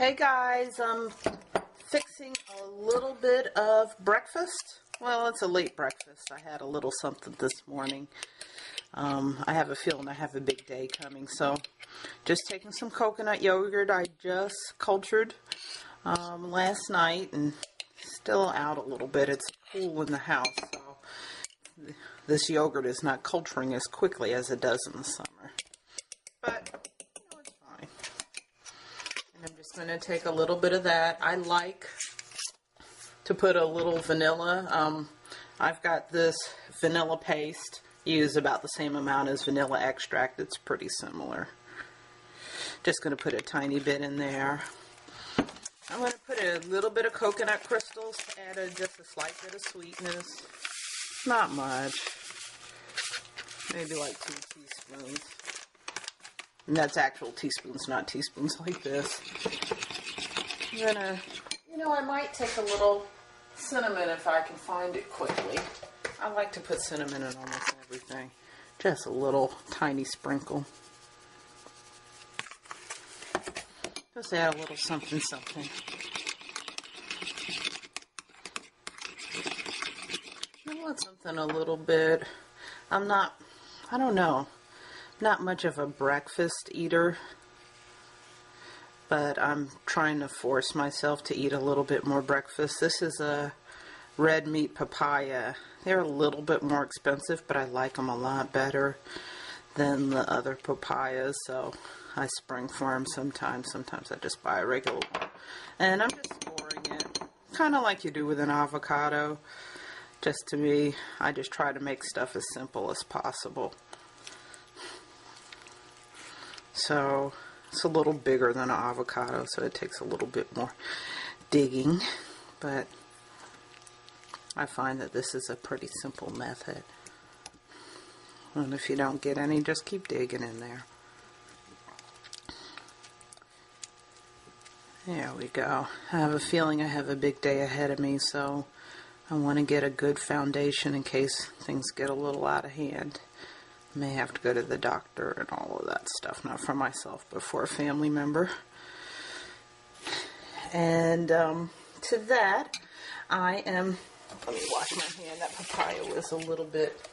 Hey guys, I'm fixing a little bit of breakfast. Well, it's a late breakfast. I had a little something this morning. I have a feeling I have a big day coming, so just taking some coconut yogurt I just cultured last night, and still out a little bit. It's cool in the house, so this yogurt is not culturing as quickly as it does in the summer. But it's fine. And I'm just going to take a little bit of that. I like to put a little vanilla. I've got this vanilla paste. Use about the same amount as vanilla extract. It's pretty similar. Just going to put a tiny bit in there. I'm going to put a little bit of coconut crystals to add just a slight bit of sweetness. Not much. Maybe like 2 teaspoons. And that's actual teaspoons, not teaspoons like this. I'm gonna, I might take a little cinnamon if I can find it quickly. I like to put cinnamon in almost everything. Just a little tiny sprinkle. Just add a little something, something. I want something a little bit. I don't know. Not much of a breakfast eater, but I'm trying to force myself to eat a little bit more breakfast. This is a red meat papaya. They're a little bit more expensive, but I like them a lot better than the other papayas, so I spring for them sometimes. Sometimes I just buy a regular one. And I'm just scoring it, kind of like you do with an avocado. Just to me, I just try to make stuff as simple as possible. So it's a little bigger than an avocado, so it takes a little bit more digging, but I find that this is a pretty simple method. And if you don't get any, just keep digging in there. There we go. I have a feeling I have a big day ahead of me, so I want to get a good foundation in case things get a little out of hand. May have to go to the doctor and all of that stuff, not for myself, but for a family member. And to that, let me wash my hand. That papaya was a little bit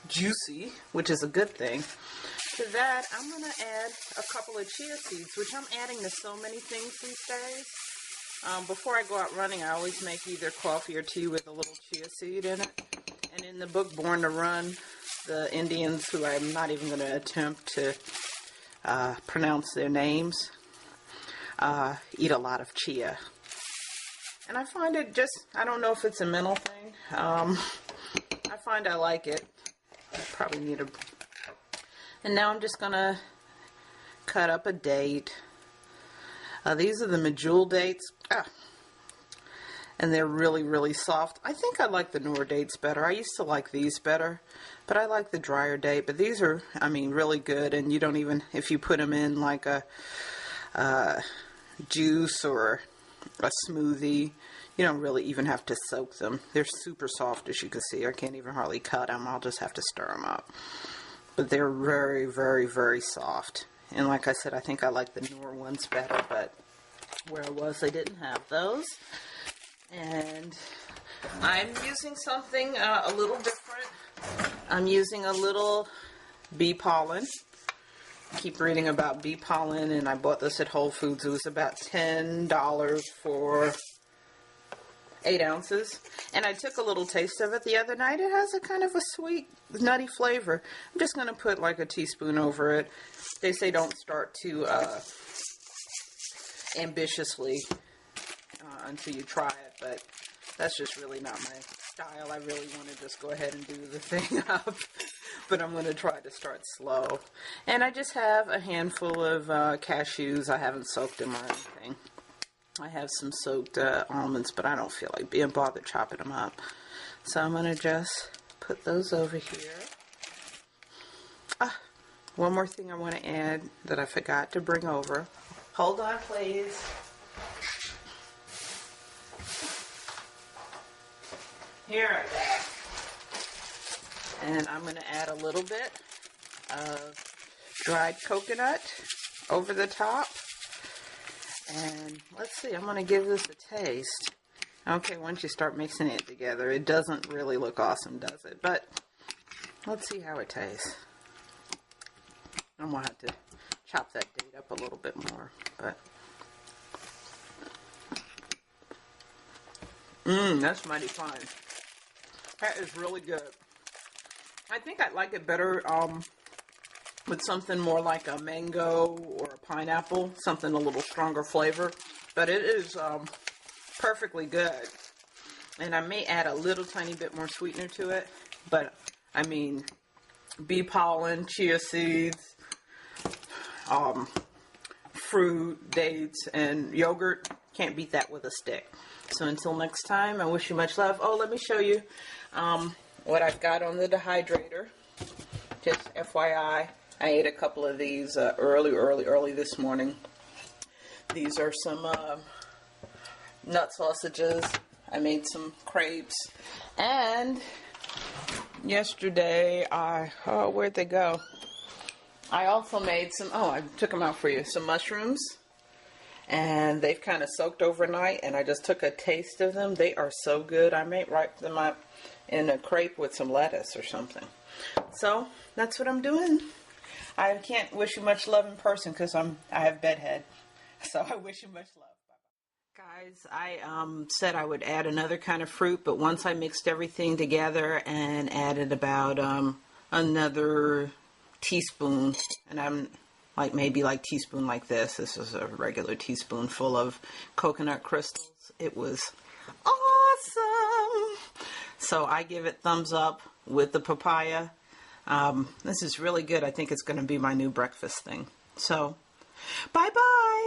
juicy, which is a good thing. To that, I'm going to add a couple of chia seeds, which I'm adding to so many things these days. Before I go out running, I always make either coffee or tea with a little chia seed in it. And in the book, Born to Run, the Indians, who I'm not even going to attempt to pronounce their names, eat a lot of chia. And I find it I don't know if it's a mental thing. I find I like it. I probably need a... And now I'm just going to cut up a date. These are the medjool dates. And they're really, really soft. I think I like the newer dates better. I used to like these better, but I like the drier date. But these are, really good, and you don't even, if you put them in like a juice or a smoothie, you don't really even have to soak them. They're super soft, as you can see. I can't even hardly cut them. I'll just have to stir them up. But they're very, very, very soft. And like I said, I think I like the newer ones better, but where I was, they didn't have those. And I'm using something a little different. I'm using a little bee pollen. I keep reading about bee pollen, and I bought this at Whole Foods. It was about $10 for 8 ounces. And I took a little taste of it the other night. It has a kind of a sweet, nutty flavor. I'm just going to put like a teaspoon over it. They say don't start too ambitiously until you try it, but that's just really not my style. I really want to just go ahead and do the thing up, but I'm going to try to start slow. And I just have a handful of cashews. I haven't soaked them or anything. I have some soaked almonds, but I don't feel like being bothered chopping them up. So I'm going to just put those over here. One more thing I want to add that I forgot to bring over. Hold on, please. Here I go. And I'm going to add a little bit of dried coconut over the top. And let's see, I'm going to give this a taste. Okay, once you start mixing it together, it doesn't really look awesome, does it? But let's see how it tastes. I'm going to have to chop that date up a little bit more. But that's mighty fine. That is really good. I think I'd like it better with something more like a mango or a pineapple, something a little stronger flavor. But it is perfectly good. And I may add a little tiny bit more sweetener to it. But, I mean, bee pollen, chia seeds, fruit, dates, and yogurt. Can't beat that with a stick. So until next time, I wish you much love. Oh, let me show you what I've got on the dehydrator. Just FYI, I ate a couple of these early this morning. These are some nut sausages. I made some crepes. And yesterday, where'd they go? I also made some, I took them out for you, some mushrooms. And they've kind of soaked overnight, and I just took a taste of them. They are so good. I may wrap them up in a crepe with some lettuce or something. So, that's what I'm doing. I can't wish you much love in person because I have bedhead. So, I wish you much love. Guys, I said I would add another kind of fruit, but once I mixed everything together and added about another teaspoon, and I'm maybe teaspoon like this. This is a regular teaspoon full of coconut crystals. It was awesome. So I give it thumbs up with the papaya. This is really good. I think it's going to be my new breakfast thing. So, bye-bye.